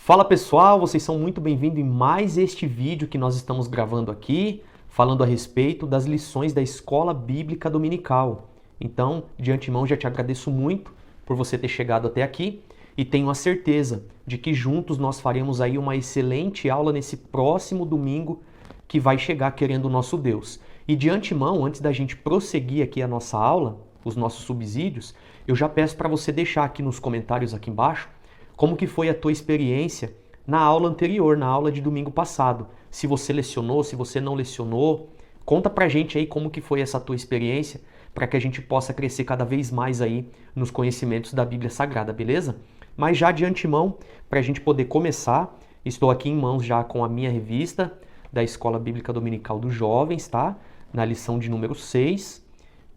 Fala pessoal, vocês são muito bem-vindos em mais este vídeo que nós estamos gravando aqui, falando a respeito das lições da Escola Bíblica Dominical. Então, de antemão, já te agradeço muito por você ter chegado até aqui e tenho a certeza de que juntos nós faremos aí uma excelente aula nesse próximo domingo que vai chegar querendo o nosso Deus. E de antemão, antes da gente prosseguir aqui a nossa aula, os nossos subsídios, eu já peço para você deixar aqui nos comentários aqui embaixo como que foi a tua experiência na aula anterior, na aula de domingo passado. Se você lecionou, se você não lecionou, conta pra gente aí como que foi essa tua experiência, para que a gente possa crescer cada vez mais aí nos conhecimentos da Bíblia Sagrada, beleza? Mas já de antemão, para a gente poder começar, estou aqui em mãos já com a minha revista da Escola Bíblica Dominical dos Jovens, tá? Na lição de número 6,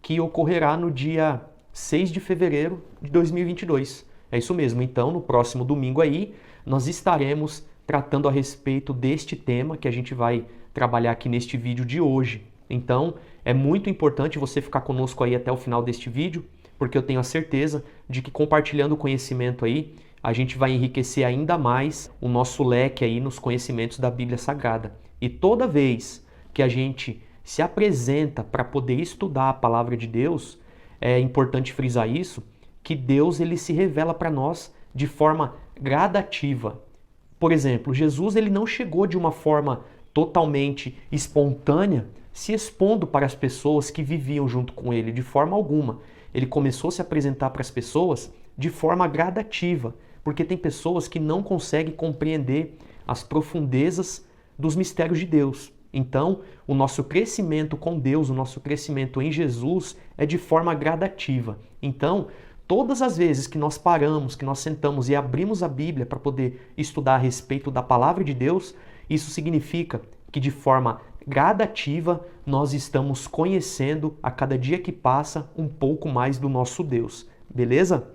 que ocorrerá no dia 6 de fevereiro de 2022. É isso mesmo, então no próximo domingo aí nós estaremos tratando a respeito deste tema que a gente vai trabalhar aqui neste vídeo de hoje. Então é muito importante você ficar conosco aí até o final deste vídeo, porque eu tenho a certeza de que compartilhando o conhecimento aí, a gente vai enriquecer ainda mais o nosso leque aí nos conhecimentos da Bíblia Sagrada. E toda vez que a gente se apresenta para poder estudar a palavra de Deus, é importante frisar isso, que Deus ele se revela para nós de forma gradativa. Por exemplo, Jesus ele não chegou de uma forma totalmente espontânea, se expondo para as pessoas que viviam junto com ele, de forma alguma. Ele começou a se apresentar para as pessoas de forma gradativa, porque tem pessoas que não conseguem compreender as profundezas dos mistérios de Deus. Então, o nosso crescimento com Deus, o nosso crescimento em Jesus é de forma gradativa. Então, todas as vezes que nós paramos, que nós sentamos e abrimos a Bíblia para poder estudar a respeito da palavra de Deus, isso significa que de forma gradativa nós estamos conhecendo a cada dia que passa um pouco mais do nosso Deus, beleza?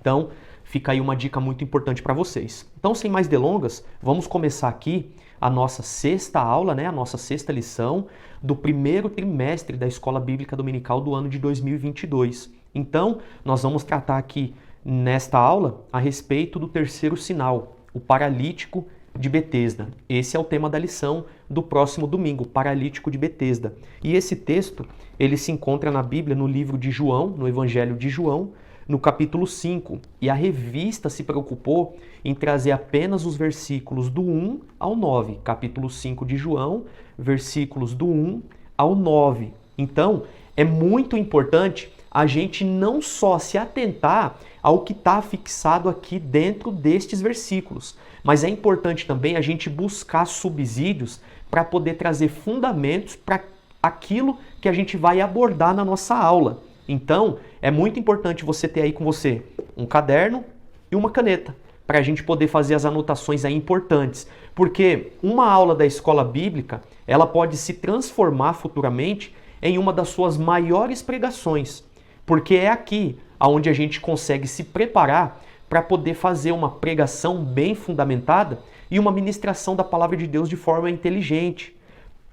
Então, fica aí uma dica muito importante para vocês. Então, sem mais delongas, vamos começar aqui a nossa sexta aula, né? A nossa sexta lição do primeiro trimestre da Escola Bíblica Dominical do ano de 2022. Então, nós vamos tratar aqui nesta aula a respeito do terceiro sinal, o paralítico de Betesda. Esse é o tema da lição do próximo domingo, o paralítico de Betesda. E esse texto, ele se encontra na Bíblia, no livro de João, no Evangelho de João, no capítulo 5. E a revista se preocupou em trazer apenas os versículos do 1 ao 9. Capítulo 5 de João, versículos do 1 ao 9. Então, é muito importante a gente não só se atentar ao que está fixado aqui dentro destes versículos, mas é importante também a gente buscar subsídios para poder trazer fundamentos para aquilo que a gente vai abordar na nossa aula. Então, é muito importante você ter aí com você um caderno e uma caneta, para a gente poder fazer as anotações aí importantes. Porque uma aula da escola bíblica, ela pode se transformar futuramente em uma das suas maiores pregações. Porque é aqui onde a gente consegue se preparar para poder fazer uma pregação bem fundamentada e uma ministração da palavra de Deus de forma inteligente.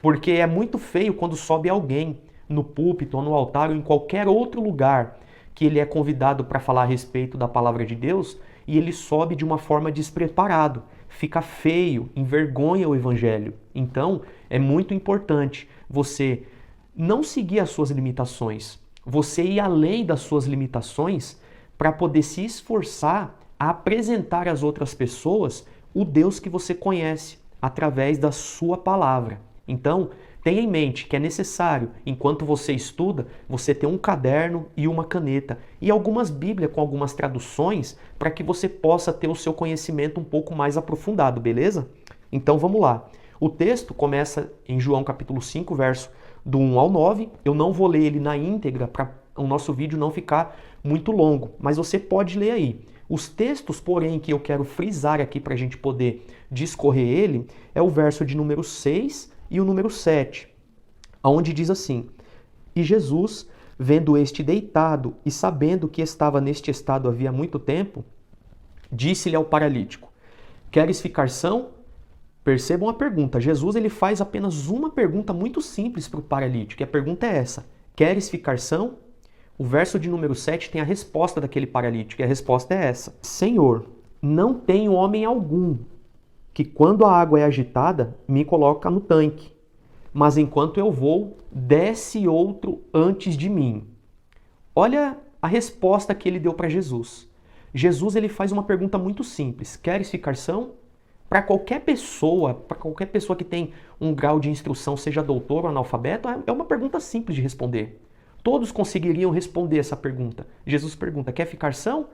Porque é muito feio quando sobe alguém no púlpito ou no altar ou em qualquer outro lugar que ele é convidado para falar a respeito da palavra de Deus e ele sobe de uma forma despreparado. Fica feio, envergonha o evangelho. Então, é muito importante você não seguir as suas limitações, você ir além das suas limitações para poder se esforçar a apresentar às outras pessoas o Deus que você conhece através da sua palavra. Então, tenha em mente que é necessário, enquanto você estuda, você ter um caderno e uma caneta e algumas Bíblias com algumas traduções para que você possa ter o seu conhecimento um pouco mais aprofundado, beleza? Então vamos lá. O texto começa em João capítulo 5, verso do 1 ao 9. Eu não vou ler ele na íntegra para o nosso vídeo não ficar muito longo, mas você pode ler aí. Os textos, porém, que eu quero frisar aqui para a gente poder discorrer ele, é o verso de número 6 e o número 7, onde diz assim: E Jesus, vendo este deitado e sabendo que estava neste estado havia muito tempo, disse-lhe ao paralítico: Queres ficar são? Percebam a pergunta. Jesus ele faz apenas uma pergunta muito simples para o paralítico. E a pergunta é essa: Queres ficar são? O verso de número 7 tem a resposta daquele paralítico. E a resposta é essa: Senhor, não tenho homem algum que quando a água é agitada, me coloca no tanque. Mas enquanto eu vou, desce outro antes de mim. Olha a resposta que ele deu para Jesus. Jesus ele faz uma pergunta muito simples. Queres ficar são? Para qualquer pessoa que tem um grau de instrução, seja doutor ou analfabeto, é uma pergunta simples de responder. Todos conseguiriam responder essa pergunta. Jesus pergunta, quer ficar são?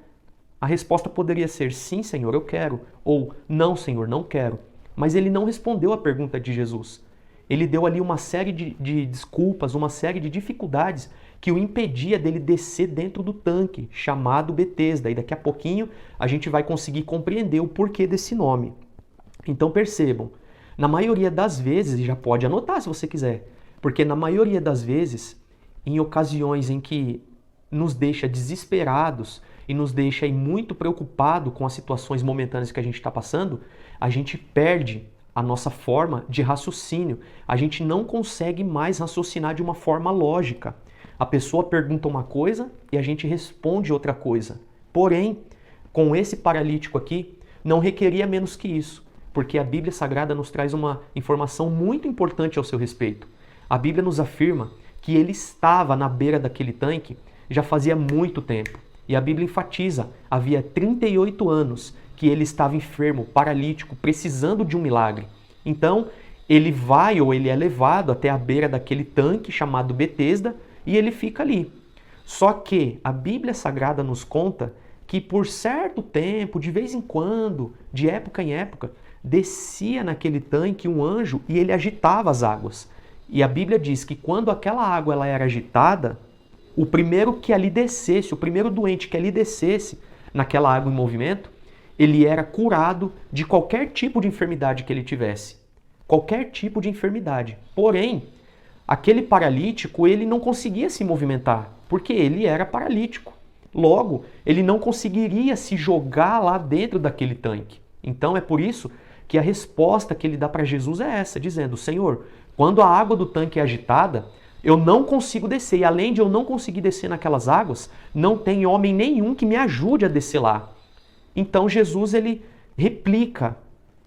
A resposta poderia ser, sim, Senhor, eu quero. Ou, não, Senhor, não quero. Mas ele não respondeu a pergunta de Jesus. Ele deu ali uma série de desculpas, uma série de dificuldades que o impedia dele descer dentro do tanque, chamado Betesda. E daqui a pouquinho a gente vai conseguir compreender o porquê desse nome. Então percebam, na maioria das vezes, e já pode anotar se você quiser, porque na maioria das vezes, em ocasiões em que nos deixa desesperados e nos deixa aí muito preocupado com as situações momentâneas que a gente está passando, a gente perde a nossa forma de raciocínio. A gente não consegue mais raciocinar de uma forma lógica. A pessoa pergunta uma coisa e a gente responde outra coisa. Porém, com esse paralítico aqui, não requeria menos que isso, porque a Bíblia Sagrada nos traz uma informação muito importante ao seu respeito. A Bíblia nos afirma que ele estava na beira daquele tanque já fazia muito tempo. E a Bíblia enfatiza, havia 38 anos que ele estava enfermo, paralítico, precisando de um milagre. Então, ele vai ou ele é levado até a beira daquele tanque chamado Betesda e ele fica ali. Só que a Bíblia Sagrada nos conta que por certo tempo, de vez em quando, de época em época, descia naquele tanque um anjo e ele agitava as águas. E a Bíblia diz que quando aquela água ela era agitada, o primeiro que ali descesse, o primeiro doente que ali descesse naquela água em movimento, ele era curado de qualquer tipo de enfermidade que ele tivesse. Qualquer tipo de enfermidade. Porém, aquele paralítico, ele não conseguia se movimentar, porque ele era paralítico. Logo, ele não conseguiria se jogar lá dentro daquele tanque. Então é por isso que a resposta que ele dá para Jesus é essa, dizendo, Senhor, quando a água do tanque é agitada, eu não consigo descer. E além de eu não conseguir descer naquelas águas, não tem homem nenhum que me ajude a descer lá. Então Jesus ele replica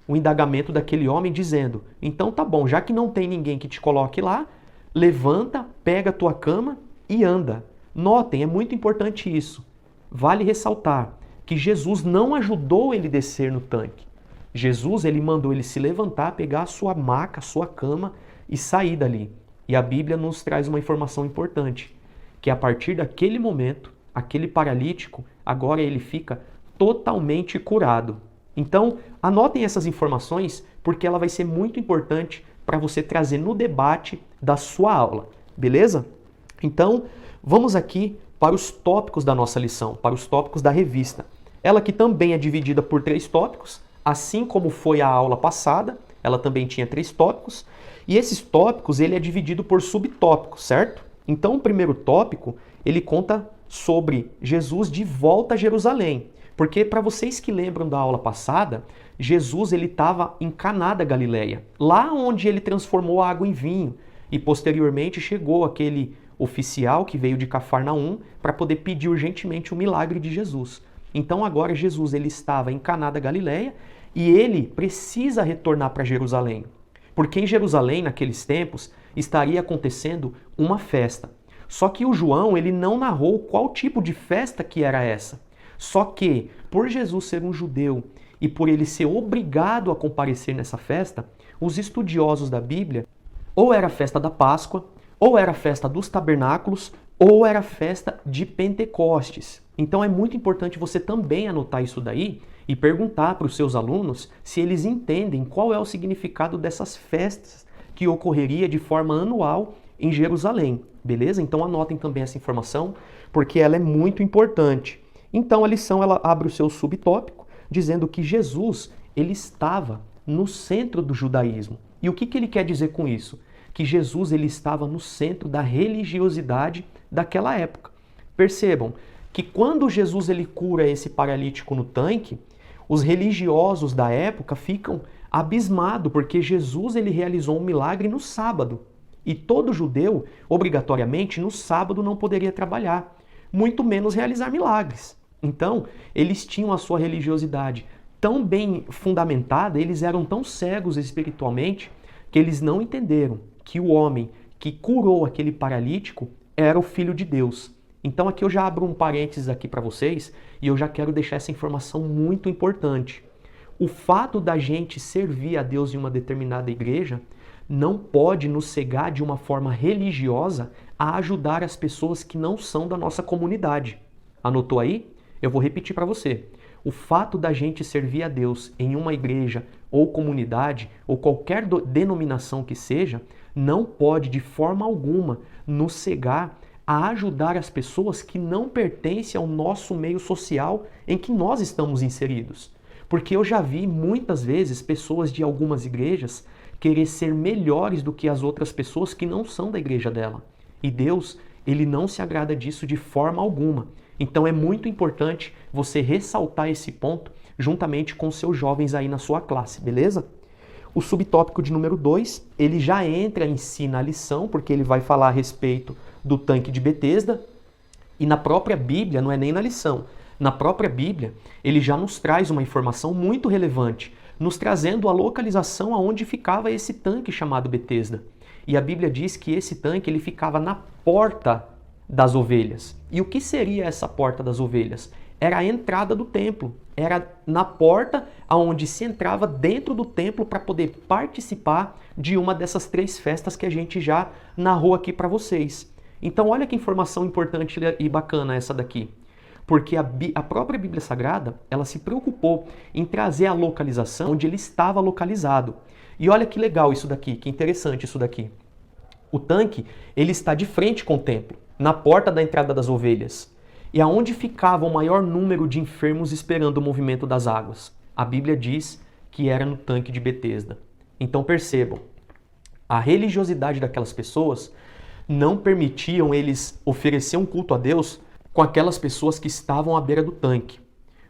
o indagamento daquele homem dizendo, então tá bom, já que não tem ninguém que te coloque lá, levanta, pega a tua cama e anda. Notem, é muito importante isso. Vale ressaltar que Jesus não ajudou ele a descer no tanque. Jesus ele mandou ele se levantar, pegar a sua maca, a sua cama e sair dali. E a Bíblia nos traz uma informação importante, que a partir daquele momento, aquele paralítico, agora ele fica totalmente curado. Então, anotem essas informações, porque ela vai ser muito importante para você trazer no debate da sua aula, beleza? Então, vamos aqui para os tópicos da nossa lição, para os tópicos da revista. Ela que também é dividida por 3 tópicos, assim como foi a aula passada, ela também tinha 3 tópicos, e esses tópicos ele é dividido por subtópicos, certo? Então, o primeiro tópico, ele conta sobre Jesus de volta a Jerusalém. Porque para vocês que lembram da aula passada, Jesus ele estava em Caná da Galileia, lá onde ele transformou a água em vinho. E posteriormente chegou aquele oficial que veio de Cafarnaum para poder pedir urgentemente o milagre de Jesus. Então agora Jesus ele estava em Caná da Galileia e ele precisa retornar para Jerusalém. Porque em Jerusalém, naqueles tempos, estaria acontecendo uma festa. Só que o João ele não narrou qual tipo de festa que era essa. Só que, por Jesus ser um judeu e por ele ser obrigado a comparecer nessa festa, os estudiosos da Bíblia, ou era a festa da Páscoa, ou era a festa dos tabernáculos, ou era a festa de Pentecostes. Então é muito importante você também anotar isso daí e perguntar para os seus alunos se eles entendem qual é o significado dessas festas que ocorreria de forma anual em Jerusalém, beleza? Então anotem também essa informação, porque ela é muito importante. Então a lição ela abre o seu subtópico dizendo que Jesus ele estava no centro do judaísmo. E o que ele quer dizer com isso? Que Jesus ele estava no centro da religiosidade daquela época. Percebam que quando Jesus ele cura esse paralítico no tanque, os religiosos da época ficam abismados porque Jesus ele realizou um milagre no sábado. E todo judeu, obrigatoriamente, no sábado não poderia trabalhar, muito menos realizar milagres. Então, eles tinham a sua religiosidade tão bem fundamentada, eles eram tão cegos espiritualmente, que eles não entenderam que o homem que curou aquele paralítico era o Filho de Deus. Então aqui eu já abro um parênteses aqui para vocês e eu já quero deixar essa informação muito importante. O fato da gente servir a Deus em uma determinada igreja não pode nos cegar de uma forma religiosa a ajudar as pessoas que não são da nossa comunidade. Anotou aí? Eu vou repetir para você. O fato da gente servir a Deus em uma igreja ou comunidade ou qualquer denominação que seja, não pode de forma alguma nos cegar a ajudar as pessoas que não pertencem ao nosso meio social em que nós estamos inseridos. Porque eu já vi muitas vezes pessoas de algumas igrejas querer ser melhores do que as outras pessoas que não são da igreja dela. E Deus, ele não se agrada disso de forma alguma. Então é muito importante você ressaltar esse ponto juntamente com seus jovens aí na sua classe, beleza? O subtópico de número 2, ele já entra em si na lição, porque ele vai falar a respeito do tanque de Betesda, e na própria Bíblia, não é nem na lição, na própria Bíblia, ele já nos traz uma informação muito relevante, nos trazendo a localização aonde ficava esse tanque chamado Betesda. E a Bíblia diz que esse tanque ele ficava na porta das ovelhas. E o que seria essa porta das ovelhas? Era a entrada do templo. Era na porta onde se entrava dentro do templo para poder participar de uma dessas 3 festas que a gente já narrou aqui para vocês. Então olha que informação importante e bacana essa daqui. Porque a própria Bíblia Sagrada, ela se preocupou em trazer a localização onde ele estava localizado. E olha que legal isso daqui, que interessante isso daqui. O tanque, ele está de frente com o templo, na porta da entrada das ovelhas. E aonde ficava o maior número de enfermos esperando o movimento das águas? A Bíblia diz que era no tanque de Betesda. Então percebam, a religiosidade daquelas pessoas não permitiam eles oferecer um culto a Deus com aquelas pessoas que estavam à beira do tanque.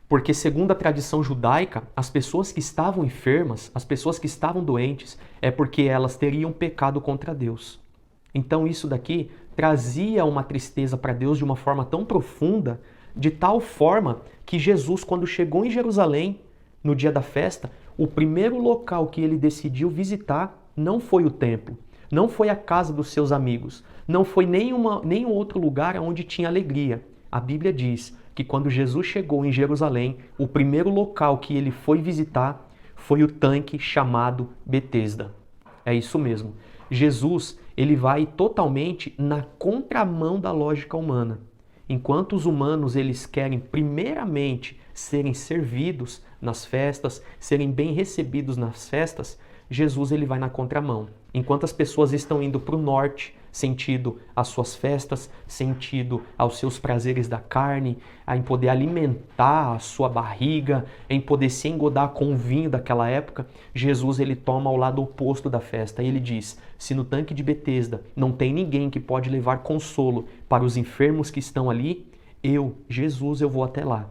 Porque segundo a tradição judaica, as pessoas que estavam enfermas, as pessoas que estavam doentes, é porque elas teriam pecado contra Deus. Então isso daqui trazia uma tristeza para Deus de uma forma tão profunda, de tal forma que Jesus, quando chegou em Jerusalém, no dia da festa, o primeiro local que ele decidiu visitar não foi o templo, não foi a casa dos seus amigos, não foi nenhum outro lugar onde tinha alegria. A Bíblia diz que quando Jesus chegou em Jerusalém, o primeiro local que ele foi visitar foi o tanque chamado Betesda. É isso mesmo. Jesus, ele vai totalmente na contramão da lógica humana. Enquanto os humanos eles querem primeiramente serem servidos nas festas, serem bem recebidos nas festas, Jesus ele vai na contramão. Enquanto as pessoas estão indo para o norte, sentido às suas festas, sentido aos seus prazeres da carne, em poder alimentar a sua barriga, em poder se engodar com o vinho daquela época, Jesus ele toma ao lado oposto da festa. E ele diz, se no tanque de Betesda não tem ninguém que pode levar consolo para os enfermos que estão ali, Jesus, eu vou até lá.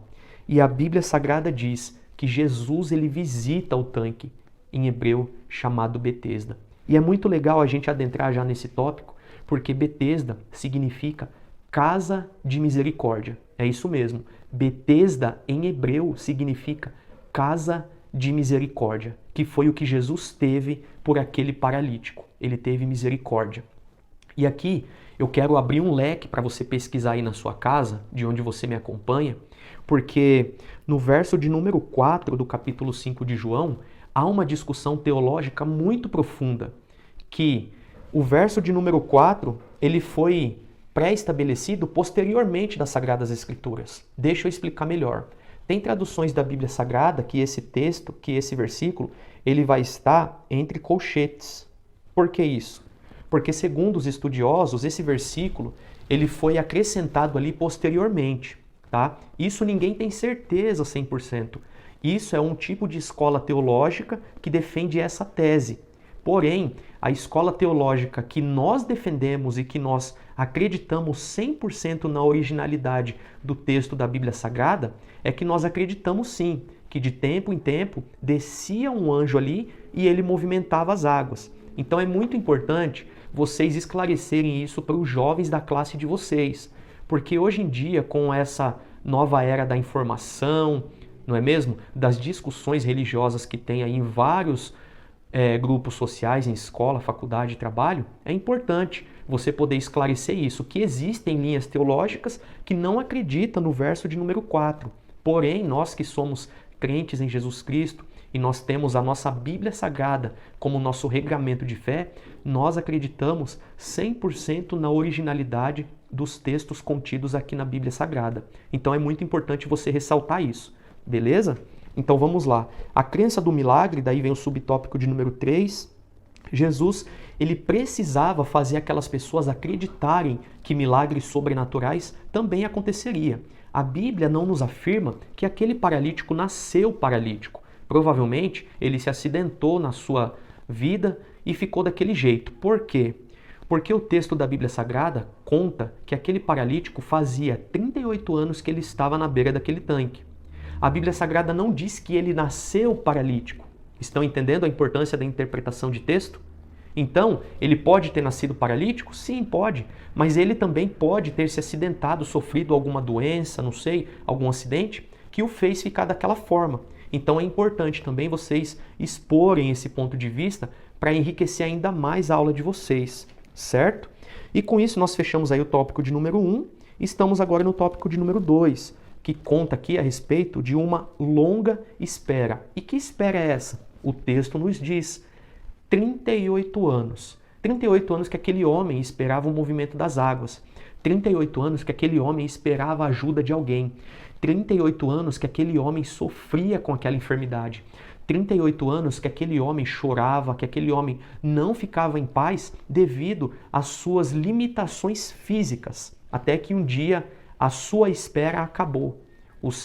E a Bíblia Sagrada diz que Jesus ele visita o tanque, em hebreu chamado Betesda. E é muito legal a gente adentrar já nesse tópico, porque Betesda significa casa de misericórdia. É isso mesmo. Betesda em hebreu significa casa de misericórdia, que foi o que Jesus teve por aquele paralítico. Ele teve misericórdia. E aqui eu quero abrir um leque para você pesquisar aí na sua casa, de onde você me acompanha, porque no verso de número 4 do capítulo 5 de João, há uma discussão teológica muito profunda, que o verso de número 4, ele foi pré-estabelecido posteriormente das Sagradas Escrituras. Deixa eu explicar melhor. Tem traduções da Bíblia Sagrada que esse texto, que esse versículo, ele vai estar entre colchetes. Por que isso? Porque segundo os estudiosos, esse versículo, ele foi acrescentado ali posteriormente, tá? Isso ninguém tem certeza 100%. Isso é um tipo de escola teológica que defende essa tese. Porém, a escola teológica que nós defendemos e que nós acreditamos 100% na originalidade do texto da Bíblia Sagrada é que nós acreditamos sim, que de tempo em tempo descia um anjo ali e ele movimentava as águas. Então é muito importante vocês esclarecerem isso para os jovens da classe de vocês, porque hoje em dia, com essa nova era da informação, não é mesmo? Das discussões religiosas que tem aí em vários grupos sociais, em escola, faculdade, trabalho, é importante você poder esclarecer isso, que existem linhas teológicas que não acreditam no verso de número 4. Porém, nós que somos crentes em Jesus Cristo e nós temos a nossa Bíblia Sagrada como nosso regramento de fé, nós acreditamos 100% na originalidade dos textos contidos aqui na Bíblia Sagrada. Então é muito importante você ressaltar isso, beleza? Então vamos lá. A crença do milagre, daí vem o subtópico de número 3. Jesus, ele precisava fazer aquelas pessoas acreditarem que milagres sobrenaturais também aconteceria. A Bíblia não nos afirma que aquele paralítico nasceu paralítico. Provavelmente ele se acidentou na sua vida e ficou daquele jeito. Por quê? Porque o texto da Bíblia Sagrada conta que aquele paralítico fazia 38 anos que ele estava na beira daquele tanque. A Bíblia Sagrada não diz que ele nasceu paralítico. Estão entendendo a importância da interpretação de texto? Então, ele pode ter nascido paralítico? Sim, pode. Mas ele também pode ter se acidentado, sofrido alguma doença, não sei, algum acidente, que o fez ficar daquela forma. Então é importante também vocês exporem esse ponto de vista para enriquecer ainda mais a aula de vocês, certo? E com isso nós fechamos aí o tópico de número 1, estamos agora no tópico de número 2, que conta aqui a respeito de uma longa espera. E que espera é essa? O texto nos diz 38 anos. 38 anos que aquele homem esperava o movimento das águas. 38 anos que aquele homem esperava a ajuda de alguém. 38 anos que aquele homem sofria com aquela enfermidade. 38 anos que aquele homem chorava, que aquele homem não ficava em paz devido às suas limitações físicas. Até que um dia a sua espera acabou.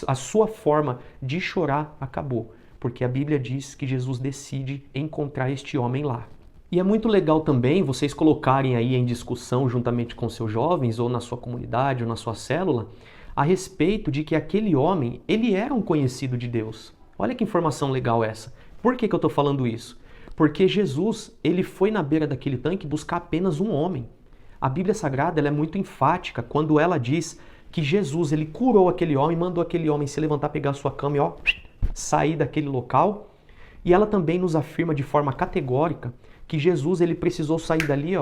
A sua forma de chorar acabou. Porque a Bíblia diz que Jesus decide encontrar este homem lá. E é muito legal também vocês colocarem aí em discussão juntamente com seus jovens, ou na sua comunidade, ou na sua célula, a respeito de que aquele homem, ele era um conhecido de Deus. Olha que informação legal essa. Por que eu estou falando isso? Porque Jesus, ele foi na beira daquele tanque buscar apenas um homem. A Bíblia Sagrada ela é muito enfática quando ela diz que Jesus, ele curou aquele homem, mandou aquele homem se levantar, pegar a sua cama e sair daquele local. E ela também nos afirma de forma categórica que Jesus ele precisou sair dali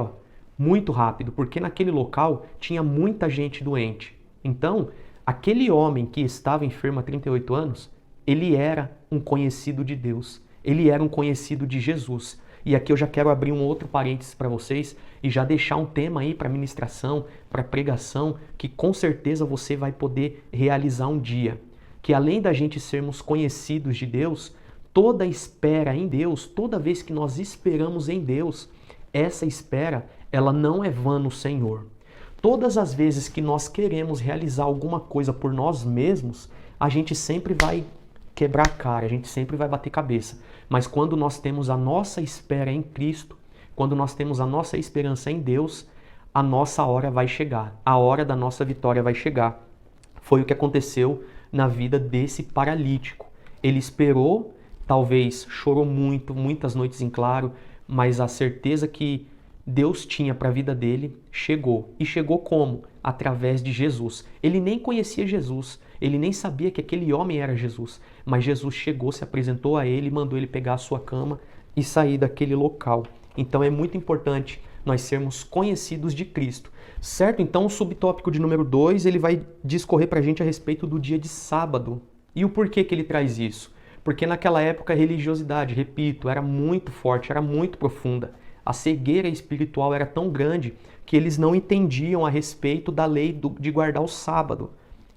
muito rápido, porque naquele local tinha muita gente doente. Então, aquele homem que estava enfermo há 38 anos, ele era um conhecido de Deus, ele era um conhecido de Jesus. E aqui eu já quero abrir um outro parênteses para vocês e já deixar um tema aí para ministração, para pregação, que com certeza você vai poder realizar um dia. Que além da gente sermos conhecidos de Deus, toda espera em Deus, toda vez que nós esperamos em Deus, essa espera, ela não é vã no Senhor. Todas as vezes que nós queremos realizar alguma coisa por nós mesmos, a gente sempre vai quebrar a cara, a gente sempre vai bater cabeça. Mas quando nós temos a nossa espera em Cristo, quando nós temos a nossa esperança em Deus, a nossa hora vai chegar, a hora da nossa vitória vai chegar. Foi o que aconteceu na vida desse paralítico. Ele esperou, talvez chorou muito, muitas noites em claro, mas a certeza que Deus tinha para a vida dele chegou. E chegou como? Através de Jesus. Ele nem conhecia Jesus, ele nem sabia que aquele homem era Jesus, mas Jesus chegou, se apresentou a ele, mandou ele pegar a sua cama e sair daquele local. Então é muito importante nós sermos conhecidos de Cristo, certo? Então o subtópico de número 2, ele vai discorrer para a gente a respeito do dia de sábado. E o porquê que ele traz isso? Porque naquela época a religiosidade, repito, era muito forte, era muito profunda. A cegueira espiritual era tão grande que eles não entendiam a respeito da lei de guardar o sábado.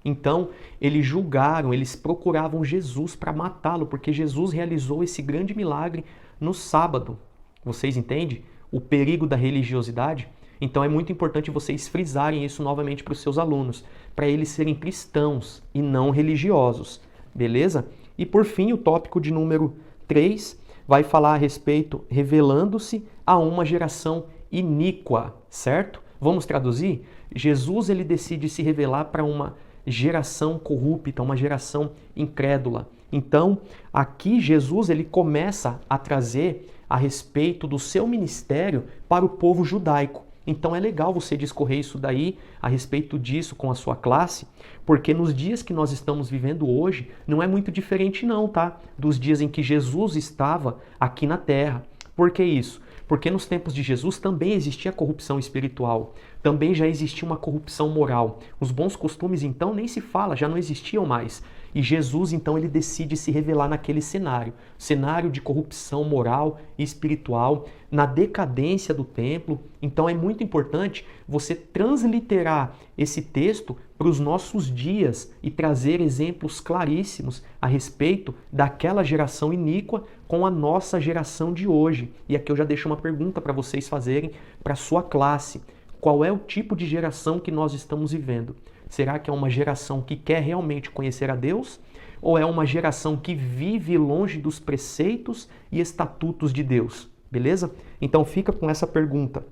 Então, eles julgaram, eles procuravam Jesus para matá-lo, porque Jesus realizou esse grande milagre no sábado. Vocês entendem o perigo da religiosidade? Então, é muito importante vocês frisarem isso novamente para os seus alunos, para eles serem cristãos e não religiosos, beleza? E por fim, o tópico de número 3 vai falar a respeito, revelando-se a uma geração iníqua, certo? Vamos traduzir? Jesus ele decide se revelar para uma geração corrupta, uma geração incrédula. Então, aqui Jesus ele começa a trazer a respeito do seu ministério para o povo judaico. Então é legal você discorrer isso daí, a respeito disso com a sua classe, porque nos dias que nós estamos vivendo hoje, não é muito diferente não, tá? Dos dias em que Jesus estava aqui na Terra. Por que isso? Porque nos tempos de Jesus também existia corrupção espiritual, também já existia uma corrupção moral. Os bons costumes, então, nem se fala, já não existiam mais. E Jesus, então, ele decide se revelar naquele cenário de corrupção moral e espiritual, na decadência do templo. Então é muito importante você transliterar esse texto para os nossos dias e trazer exemplos claríssimos a respeito daquela geração iníqua com a nossa geração de hoje. E aqui eu já deixo uma pergunta para vocês fazerem para a sua classe. Qual é o tipo de geração que nós estamos vivendo? Será que é uma geração que quer realmente conhecer a Deus? Ou é uma geração que vive longe dos preceitos e estatutos de Deus? Beleza? Então fica com essa pergunta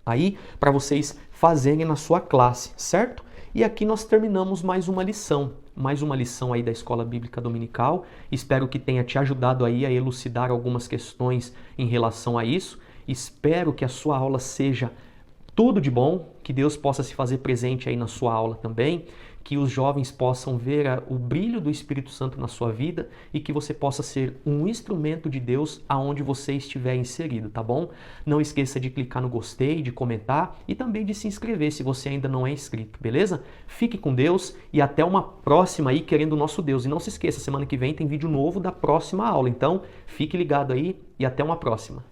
aí para vocês fazerem na sua classe, certo? E aqui nós terminamos mais uma lição aí da Escola Bíblica Dominical. Espero que tenha te ajudado aí a elucidar algumas questões em relação a isso. Espero que a sua aula seja tudo de bom, que Deus possa se fazer presente aí na sua aula também, que os jovens possam ver o brilho do Espírito Santo na sua vida e que você possa ser um instrumento de Deus aonde você estiver inserido, tá bom? Não esqueça de clicar no gostei, de comentar e também de se inscrever se você ainda não é inscrito, beleza? Fique com Deus e até uma próxima aí, querendo o nosso Deus. E não se esqueça, semana que vem tem vídeo novo da próxima aula, então fique ligado aí e até uma próxima.